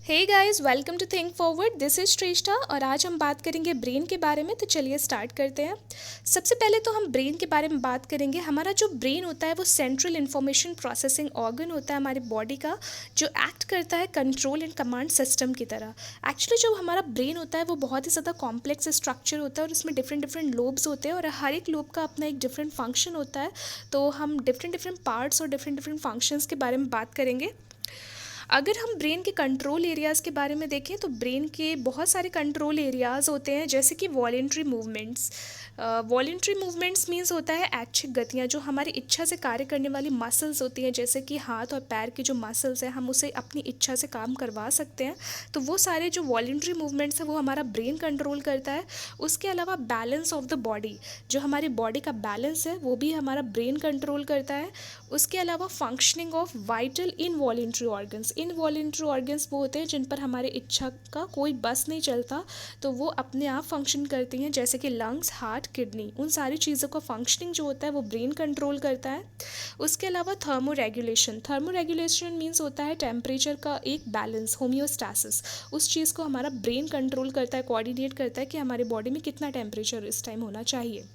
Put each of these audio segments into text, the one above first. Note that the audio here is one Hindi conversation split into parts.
Hey guys, welcome to think forward. This is Shreshtha और आज हम बात करेंगे ब्रेन के बारे में। तो चलिए स्टार्ट करते हैं। सबसे पहले तो हम ब्रेन के बारे में बात करेंगे। हमारा जो ब्रेन होता है वो सेंट्रल इंफॉर्मेशन प्रोसेसिंग ऑर्गन होता है हमारी बॉडी का, जो एक्ट करता है कंट्रोल एंड कमांड सिस्टम की तरह। एक्चुअली जो हमारा ब्रेन होता है वो बहुत ही ज़्यादा कॉम्प्लेक्स स्ट्रक्चर होता है और इसमें डिफरेंट डिफरेंट लोब्स होते हैं और हर एक लोब का अपना एक डिफरेंट फंक्शन होता है। तो हम डिफरेंट डिफरेंट पार्ट्स और डिफरेंट डिफरेंट फंक्शंस के बारे में बात करेंगे। अगर हम ब्रेन के कंट्रोल एरियाज़ के बारे में देखें तो ब्रेन के बहुत सारे कंट्रोल एरियाज़ होते हैं, जैसे कि voluntary movements. Voluntary movements means होता है ऐच्छिक गतियाँ, जो हमारी इच्छा से कार्य करने वाली मसल्स होती हैं, जैसे कि हाथ और पैर की जो मसल्स हैं, हम उसे अपनी इच्छा से काम करवा सकते हैं। तो वो सारे जो वॉलेंट्री मूवमेंट्स हैं वो हमारा ब्रेन कंट्रोल करता है। उसके अलावा बैलेंस ऑफ द बॉडी, जो हमारी बॉडी का बैलेंस है वो भी हमारा ब्रेन कंट्रोल करता है। उसके अलावा functioning of vital involuntary organs. Involuntary organs वो होते हैं जिन पर हमारे इच्छा का कोई बस नहीं चलता, तो वो अपने आप फंक्शन करती हैं, जैसे कि लंग्स, हार्ट, किडनी। उन सारी चीज़ों का फंक्शनिंग जो होता है वो ब्रेन कंट्रोल करता है। उसके अलावा thermo regulation. Thermo regulation means होता है टेम्परेचर का एक बैलेंस, होम्योस्टैसिस। उस चीज़ को हमारा ब्रेन कंट्रोल करता है, कोऑर्डिनेट करता है कि हमारी बॉडी में कितना टेम्परेचर इस टाइम होना चाहिए।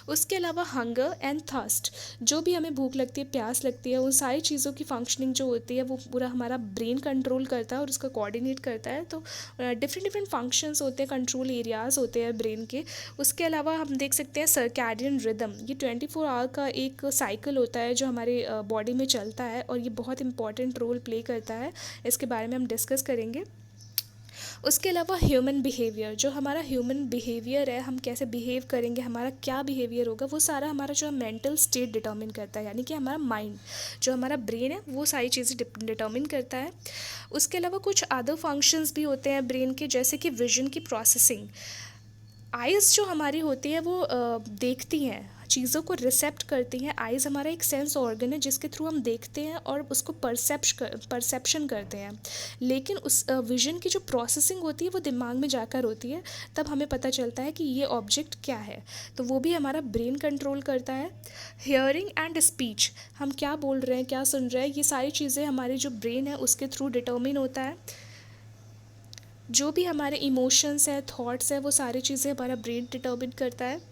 उसके अलावा हंगर एंड थर्स्ट, जो भी हमें भूख लगती है, प्यास लगती है, उन सारी चीज़ों की फंक्शनिंग जो होती है वो पूरा हमारा ब्रेन कंट्रोल करता है और उसका कोऑर्डिनेट करता है। तो डिफरेंट डिफरेंट फंक्शंस होते हैं, कंट्रोल एरियाज़ होते हैं ब्रेन के। उसके अलावा हम देख सकते हैं सर्कैडियन रिदम। ये 24 आवर का एक साइकिल होता है जो हमारे बॉडी में चलता है और ये बहुत इंपॉर्टेंट रोल प्ले करता है। इसके बारे में हम डिस्कस करेंगे। उसके अलावा ह्यूमन बिहेवियर, जो हमारा ह्यूमन बिहेवियर है, हम कैसे बिहेव करेंगे, हमारा क्या बिहेवियर होगा, वो सारा हमारा जो मेंटल स्टेट डिटर्मिन करता है, यानी कि हमारा माइंड, जो हमारा ब्रेन है वो सारी चीज़ें डिटर्मिन करता है। उसके अलावा कुछ अदर फंक्शंस भी होते हैं ब्रेन के, जैसे कि विजन की प्रोसेसिंग। आइज़ जो हमारी होती है वो देखती हैं, चीज़ों को रिसेप्ट करती हैं। आइज़ हमारा एक सेंस ऑर्गन है जिसके थ्रू हम देखते हैं और उसको परसेप्शन करते हैं। लेकिन उस विजन की जो प्रोसेसिंग होती है वो दिमाग में जाकर होती है, तब हमें पता चलता है कि ये ऑब्जेक्ट क्या है। तो वो भी हमारा ब्रेन कंट्रोल करता है। हियरिंग एंड स्पीच, हम क्या बोल रहे हैं, क्या सुन रहे हैं, ये सारी चीज़ें हमारे जो ब्रेन है उसके थ्रू डिटर्मिन होता है। जो भी हमारे इमोशंस है, थॉट्स है, वो सारी चीज़ें हमारा ब्रेन डिटर्मिन करता है।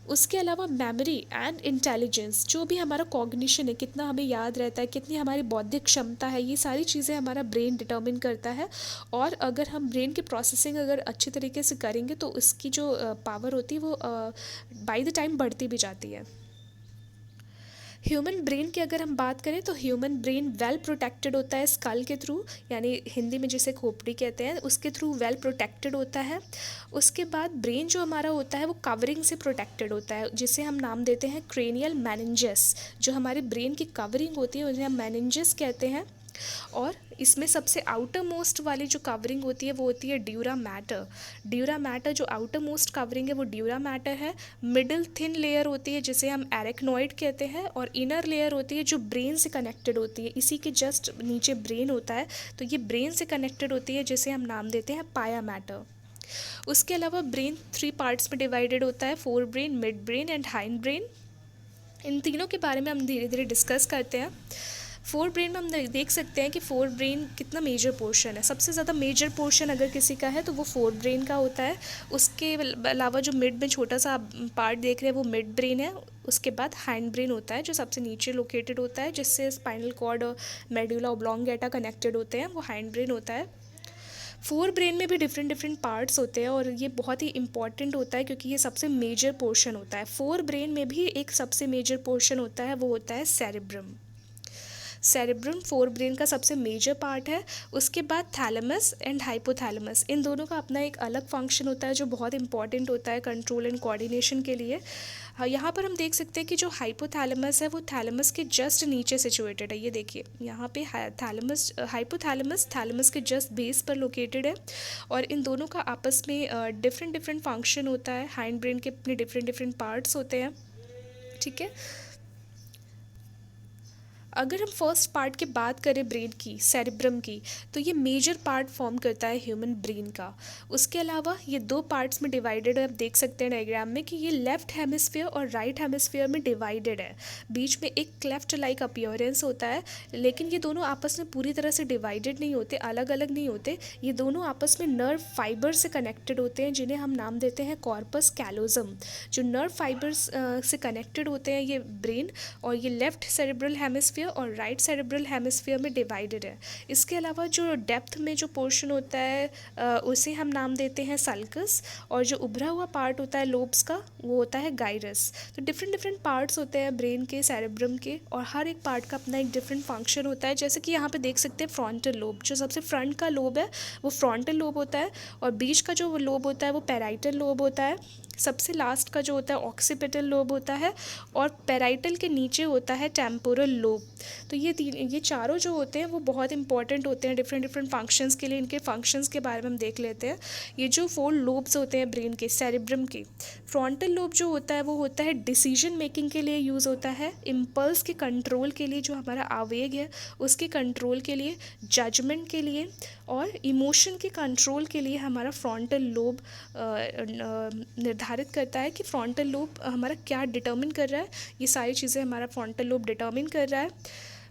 उसके अलावा मेमोरी एंड इंटेलिजेंस, जो भी हमारा कॉग्निशन है, कितना हमें याद रहता है, कितनी हमारी बौद्धिक क्षमता है, ये सारी चीज़ें हमारा ब्रेन डिटर्मिन करता है। और अगर हम ब्रेन की प्रोसेसिंग अगर अच्छे तरीके से करेंगे तो इसकी जो पावर होती है वो बाय द टाइम बढ़ती भी जाती है। ह्यूमन ब्रेन की अगर हम बात करें तो ह्यूमन ब्रेन वेल प्रोटेक्टेड होता है स्कल के थ्रू, यानी हिंदी में जिसे खोपड़ी कहते हैं, उसके थ्रू वेल प्रोटेक्टेड होता है। उसके बाद ब्रेन जो हमारा होता है वो कवरिंग से प्रोटेक्टेड होता है, जिसे हम नाम देते हैं क्रेनियल मेनिंजेस। जो हमारे ब्रेन की कवरिंग होती है उन्हें हम मेनिंजेस कहते हैं। और इसमें सबसे आउटर मोस्ट वाली जो कवरिंग होती है वो होती है ड्यूरा मैटर। ड्यूरा मैटर जो आउटर मोस्ट कवरिंग है वो ड्यूरा मैटर है। मिडिल थिन लेयर होती है जिसे हम एरेक्नॉइड कहते हैं, और इनर लेयर होती है जो ब्रेन से कनेक्टेड होती है, इसी के जस्ट नीचे ब्रेन होता है, तो ये ब्रेन से कनेक्टेड होती है, जिसे हम नाम देते हैं पाया मैटर। उसके अलावा ब्रेन 3 पार्ट्स में डिवाइडेड होता है, fore brain, mid brain and hind brain. इन तीनों के बारे में हम धीरे धीरे डिस्कस करते हैं। फोर ब्रेन में हम देख सकते हैं कि फोर ब्रेन कितना मेजर पोर्शन है। सबसे ज़्यादा मेजर पोर्शन अगर किसी का है तो वो फोर ब्रेन का होता है। उसके अलावा जो मिड में छोटा सा पार्ट देख रहे हैं वो मिड ब्रेन है। उसके बाद हैंड ब्रेन होता है जो सबसे नीचे लोकेटेड होता है, जिससे स्पाइनल कॉर्ड और मेडुला ओब्लॉन्गेटा कनेक्टेड होते हैं, वो हैंड ब्रेन होता है। फोर ब्रेन में भी डिफरेंट डिफरेंट पार्ट्स होते हैं और ये बहुत ही इंपॉर्टेंट होता है क्योंकि ये सबसे मेजर पोर्शन होता है। फोर ब्रेन में भी एक सबसे मेजर पोर्शन होता है, वो होता है सेरेब्रम। सेरेब्रम फोर ब्रेन का सबसे मेजर पार्ट है। उसके बाद थैलेमस एंड हाइपोथैलेमस, इन दोनों का अपना एक अलग फंक्शन होता है जो बहुत इंपॉर्टेंट होता है कंट्रोल एंड कोऑर्डिनेशन के लिए। हाँ, यहाँ पर हम देख सकते हैं कि जो हाइपोथैलेमस है वो थैलेमस के जस्ट नीचे सिचुएटेड है। ये देखिए यहाँ पे थैलेमस, हाइपोथैलेमस थैलेमस के जस्ट बेस पर लोकेटेड है, और इन दोनों का आपस में डिफरेंट डिफरेंट फंक्शन होता है। हाइंड ब्रेन के अपने डिफरेंट डिफरेंट पार्ट्स होते हैं, ठीक है। अगर हम फर्स्ट पार्ट की बात करें ब्रेन की, सेरिब्रम की, तो ये मेजर पार्ट फॉर्म करता है ह्यूमन ब्रेन का। उसके अलावा ये दो पार्ट्स में डिवाइडेड है। आप देख सकते हैं डायग्राम में कि ये लेफ्ट हेमिस्फीयर और राइट हेमिस्फीयर में डिवाइडेड है। बीच में एक क्लेफ्ट लाइक अपीयरेंस होता है, लेकिन ये दोनों आपस में पूरी तरह से डिवाइडेड नहीं होते, अलग अलग नहीं होते। ये दोनों आपस में नर्व फाइबर से कनेक्टेड होते हैं, जिन्हें हम नाम देते हैं कॉर्पस कैलोजम। जो नर्व फाइबर्स से कनेक्टेड होते हैं ये ब्रेन, और ये लेफ्ट सेरेब्रल हेमिस्फीयर और राइट सेरेब्रल हेमिस्फीयर में डिवाइडेड है। इसके अलावा जो डेप्थ में जो पोर्शन होता है उसे हम नाम देते हैं सल्कस, और जो उभरा हुआ पार्ट होता है लोब्स का वो होता है गाइरस। तो डिफरेंट डिफरेंट पार्ट्स होते हैं ब्रेन के, सेरेब्रम के, और हर एक पार्ट का अपना एक डिफरेंट फंक्शन होता है। जैसे कि यहाँ पे देख सकते हैं फ्रंटल लोब, जो सबसे फ्रंट का लोब है वो फ्रंटल लोब होता है, और बीच का जो लोब होता है वो पैराइटल लोब होता है। सबसे लास्ट का जो होता है ऑक्सीपिटल लोब होता है, और पैराइटल के नीचे होता है टेम्पोरल लोब। तो ये चारों जो होते हैं वो बहुत इंपॉर्टेंट होते हैं डिफरेंट डिफरेंट फंक्शंस के लिए। इनके फंक्शंस के बारे में हम देख लेते हैं। ये जो 4 लोब्स होते हैं ब्रेन के, सेरिब्रम के, फ्रंटल लोब जो होता है वो होता है डिसीजन मेकिंग के लिए यूज़ होता है, इम्पल्स के कंट्रोल के लिए, जो हमारा आवेग है उसके कंट्रोल के लिए, जजमेंट के लिए, और इमोशन के कंट्रोल के लिए हमारा फ्रंटल लोब निर्धारित करता है कि फ्रंटल लोब हमारा क्या डिटर्मिन कर रहा है। ये सारी चीज़ें हमारा फ्रंटल लोब डिटर्मिन कर रहा है।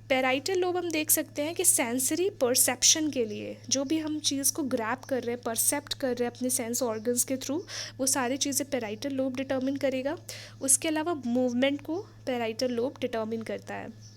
पैराइटल लोब हम देख सकते हैं कि सेंसरी परसेप्शन के लिए, जो भी हम चीज़ को ग्रैप कर रहे हैं, परसेप्ट कर रहे हैं अपने सेंस ऑर्गन्स के थ्रू, वो सारी चीज़ें पैराइटल लोब डिटर्मिन करेगा। उसके अलावा मूवमेंट को पैराइटल लोब डिटर्मिन करता है।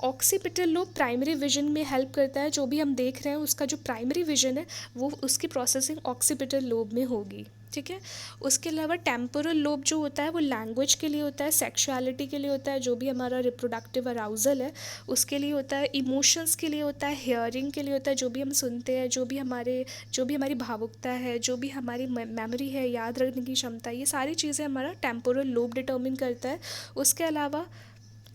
ऑक्सीपिटल लोब प्राइमरी विजन में हेल्प करता है। जो भी हम देख रहे हैं उसका जो प्राइमरी विजन है वो उसकी प्रोसेसिंग ऑक्सीपिटल लोब में होगी, ठीक है। उसके अलावा टेम्पोरल लोब जो होता है वो लैंग्वेज के लिए होता है, सेक्सुअलिटी के लिए होता है, जो भी हमारा रिप्रोडक्टिव अराउजल है उसके लिए होता है, इमोशंस के लिए होता है, हियरिंग के लिए होता है, जो भी हम सुनते हैं, जो भी हमारी भावुकता है, जो भी हमारी मेमोरी है, याद रखने की क्षमता है, ये सारी चीज़ें हमारा टेम्पोरल लोब डिटर्मिन करता है। उसके अलावा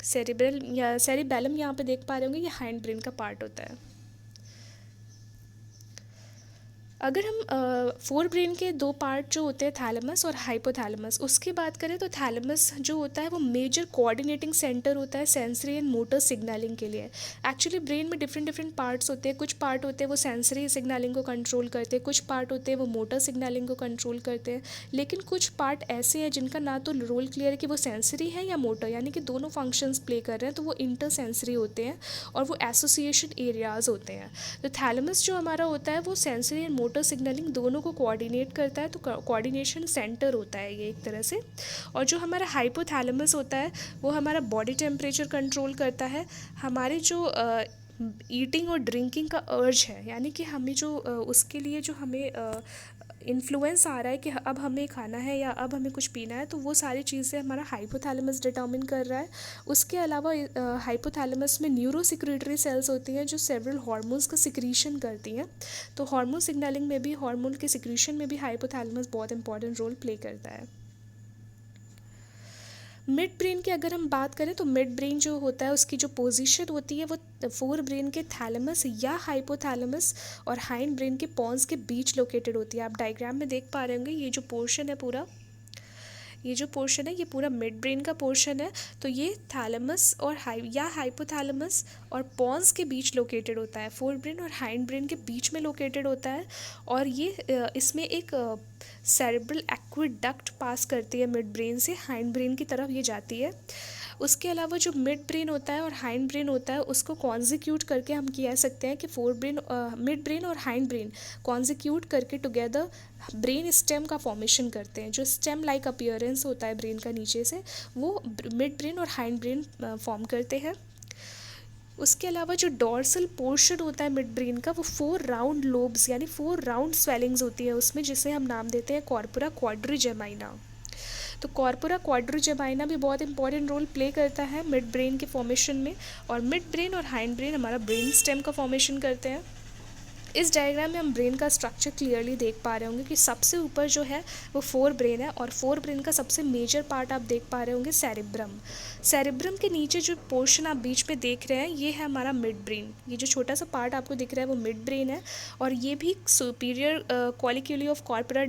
सेरिब्रल या सेरिबेलम यहाँ पे देख पा रहे होंगे, ये हाइंड ब्रेन का पार्ट होता है। अगर हम फोर ब्रेन के दो पार्ट जो होते हैं थैलेमस और हाइपोथैलेमस, उसकी बात करें तो थैलेमस जो होता है वो मेजर कोऑर्डिनेटिंग सेंटर होता है सेंसरी एंड मोटर सिग्नलिंग के लिए। एक्चुअली ब्रेन में डिफरेंट डिफरेंट पार्ट्स होते हैं। कुछ पार्ट होते हैं वो सेंसरी सिग्नलिंग को कंट्रोल करते हैं, कुछ पार्ट होते हैं वो मोटर सिग्नलिंग को कंट्रोल करते हैं, लेकिन कुछ पार्ट ऐसे हैं जिनका ना तो रोल क्लियर है कि वो सेंसरी है या मोटर, यानी कि दोनों फंक्शंस प्ले कर रहे हैं, तो वो इंटर सेंसरी होते हैं और वो एसोसिएशन एरियाज होते हैं। तो थैलेमस जो हमारा होता है वो सेंसरी एंड मोटर सिग्नलिंग दोनों को कोऑर्डिनेट करता है, तो कोऑर्डिनेशन सेंटर होता है ये एक तरह से। और जो हमारा हाइपोथैलेमस होता है वो हमारा बॉडी टेम्परेचर कंट्रोल करता है, हमारे जो ईटिंग और ड्रिंकिंग का अर्ज है, यानी कि हमें जो उसके लिए जो हमें इन्फ्लुएंस आ रहा है कि अब हमें खाना है या अब हमें कुछ पीना है, तो वो सारी चीज़ें हमारा हाइपोथैलेमस डिटर्मिन कर रहा है। उसके अलावा हाइपोथैलेमस में न्यूरो सिक्रेटरी सेल्स होती हैं जो सेवरल हार्मोन्स का सिक्रीशन करती हैं। तो हार्मोन सिग्नलिंग में भी, हार्मोन के सिक्रीशन में भी हाइपोथैलेमस बहुत इंपॉर्टेंट रोल प्ले करता है। मिड ब्रेन की अगर हम बात करें तो मिड ब्रेन जो होता है उसकी जो पोजीशन होती है वो फोर ब्रेन के थैलेमस या हाइपोथैलेमस और हाइंड ब्रेन के पॉन्स के बीच लोकेटेड होती है। आप डायग्राम में देख पा रहे होंगे ये जो पोर्शन है पूरा, ये जो पोर्शन है ये पूरा मिड ब्रेन का पोर्शन है। तो ये थैलेमस और हाइपोथैलेमस और पॉन्स के बीच लोकेटेड होता है, फोर ब्रेन और हाइंड ब्रेन के बीच में लोकेटेड होता है। और ये इसमें एक सेरेब्रल एक्विडक्ट पास करती है मिड ब्रेन से हाइंड ब्रेन की तरफ ये जाती है। उसके अलावा जो मिड ब्रेन होता है और हाइंड ब्रेन होता है उसको कॉन्जिक्यूट करके हम कह सकते हैं कि मिड ब्रेन और हाइंड ब्रेन कॉन्जिक्यूट करके टुगेदर ब्रेन स्टेम का फॉर्मेशन करते हैं। जो स्टेम लाइक अपीयरेंस होता है ब्रेन का नीचे से, वो मिड ब्रेन और हाइंड ब्रेन फॉर्म करते हैं। उसके अलावा जो डॉर्सल पोर्शन होता है मिड ब्रेन का, वो 4 राउंड लोब्स यानी 4 राउंड स्वेलिंग्स होती है उसमें, जिसे हम नाम देते हैं कॉर्पोरा क्वाड्रिजेमाइना। तो कॉर्पोरा क्वाड्रिजेमाइना भी बहुत इंपॉर्टेंट रोल प्ले करता है मिड ब्रेन के फॉर्मेशन में। और मिड ब्रेन और हाइंड ब्रेन हमारा ब्रेन स्टेम का फॉर्मेशन करते हैं। इस डायग्राम में हम ब्रेन का स्ट्रक्चर क्लियरली देख पा रहे होंगे कि सबसे ऊपर जो है वो फोर ब्रेन है, और फोर ब्रेन का सबसे मेजर पार्ट आप देख पा रहे होंगे सेरिब्रम। सेरिब्रम के नीचे जो पोर्शन आप बीच में देख रहे हैं ये है हमारा मिड ब्रेन। ये जो छोटा सा पार्ट आपको दिख रहा है वो मिड ब्रेन है, और ये भी सुपीरियर कॉलिक्यूली ऑफ कॉर्पोरा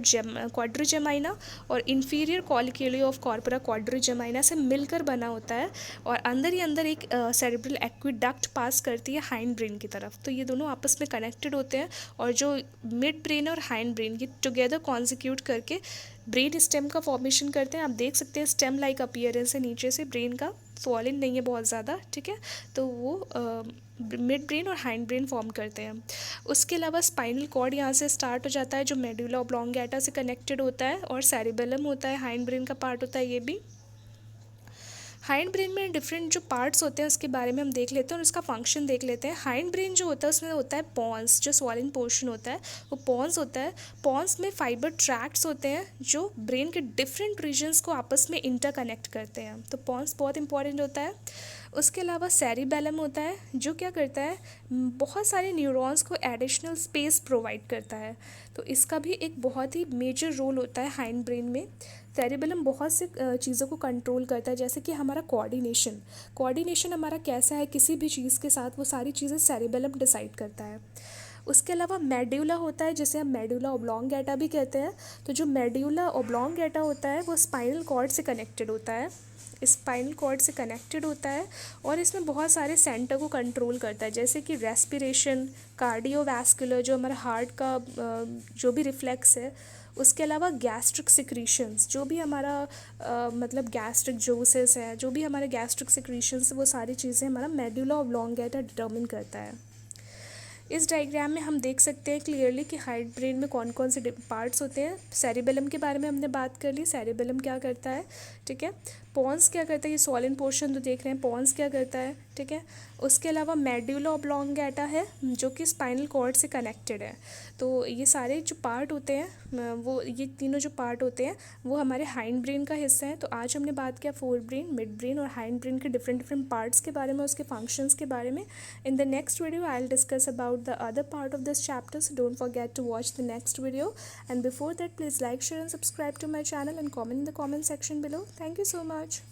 क्वाड्रिजेमाइना और इन्फीरियर कॉलिक्यूली ऑफ कॉर्पोरा क्वाड्रिजेमाइना से मिलकर बना होता है, और अंदर ही अंदर एक सेरिब्रल एक्विडक्ट पास करती है हाइंड ब्रेन की तरफ। तो ये दोनों आपस में कनेक्टेड होते हैं, और जो मिड ब्रेन और हाइंड ब्रेन ये टुगेदर कॉन्जिक्यूट करके ब्रेन स्टेम का फॉर्मेशन करते हैं। आप देख सकते हैं स्टेम लाइक अपीयरेंस है नीचे से ब्रेन का, स्वॉलिन नहीं है बहुत ज़्यादा, ठीक है। तो वो मिड ब्रेन और हाइंड ब्रेन फॉर्म करते हैं। उसके अलावा स्पाइनल कॉर्ड यहाँ से स्टार्ट हो जाता है जो मेडुला ऑब्लोंगेटा से कनेक्टेड होता है, और सेरिबेलम होता है हाइंड ब्रेन का पार्ट होता है ये भी। हाइंड ब्रेन में डिफरेंट जो पार्ट्स होते हैं उसके बारे में हम देख लेते हैं और उसका फंक्शन देख लेते हैं। हाइंड ब्रेन जो होता है उसमें होता है पॉन्स, जो स्वॉलिन पोर्शन होता है वो पॉन्स होता है। पॉन्स में फाइबर ट्रैक्ट्स होते हैं जो ब्रेन के डिफरेंट रीजन्स को आपस में इंटरकनेक्ट करते हैं, तो पॉन्स बहुत इंपॉर्टेंट होता है। उसके अलावा सेरिबेलम होता है जो क्या करता है, बहुत सारे न्यूरॉन्स को एडिशनल स्पेस प्रोवाइड करता है, तो इसका भी एक बहुत ही मेजर रोल होता है हाइंड ब्रेन में। सेरिबेलम बहुत से चीज़ों को कंट्रोल करता है, जैसे कि हमारा कोऑर्डिनेशन हमारा कैसा है किसी भी चीज़ के साथ, वो सारी चीज़ें सेरिबेलम डिसाइड करता है। उसके अलावा मेड्यूला होता है जिसे हम मेडुला ऑब्लोंगेटा भी कहते हैं। तो जो मेड्यूला ऑब्लोंगेटा होता है वो स्पाइनल कॉर्ड से कनेक्टेड होता है, स्पाइनल कॉर्ड से कनेक्टेड होता है, और इसमें बहुत सारे सेंटर को कंट्रोल करता है, जैसे कि रेस्पिरेशन, कार्डियोवैस्कुलर जो हमारा हार्ट का जो भी रिफ्लेक्स है। उसके अलावा गैस्ट्रिक सिक्रीशंस, जो भी हमारा मतलब गैस्ट्रिक जूसेस है, जो भी हमारे गैस्ट्रिक सिक्रीशंस, वो सारी चीज़ें हमारा मेडुला ऑब्लोंगेटा डिटर्मिन करता है। इस डायग्राम में हम देख सकते हैं क्लियरली कि हाइंड ब्रेन में कौन कौन से पार्ट्स होते हैं। सेरिबेलम के बारे में हमने बात कर ली, सेरिबेलम क्या करता है, ठीक है। पॉन्स क्या करता है, ये सॉलिन पोर्शन तो देख रहे हैं, पॉन्स क्या करता है, ठीक है। उसके अलावा मेडुला ऑब्लोंगेटा है जो कि स्पाइनल कॉर्ड से कनेक्टेड है। तो ये सारे जो पार्ट होते हैं वो ये तीनों जो पार्ट होते हैं वो हमारे हाइंड ब्रेन का हिस्सा है। तो आज हमने बात किया फोर ब्रेन, मिड ब्रेन और हाइंड ब्रेन के डिफरेंट डिफरेंट पार्ट्स के बारे में, उसके फंक्शंस के बारे में। In the next video I will discuss about the other part of this chapter, so don't forget to watch the next video, and before that please like, share and subscribe to my channel and comment in the comment section below. Thank you so much.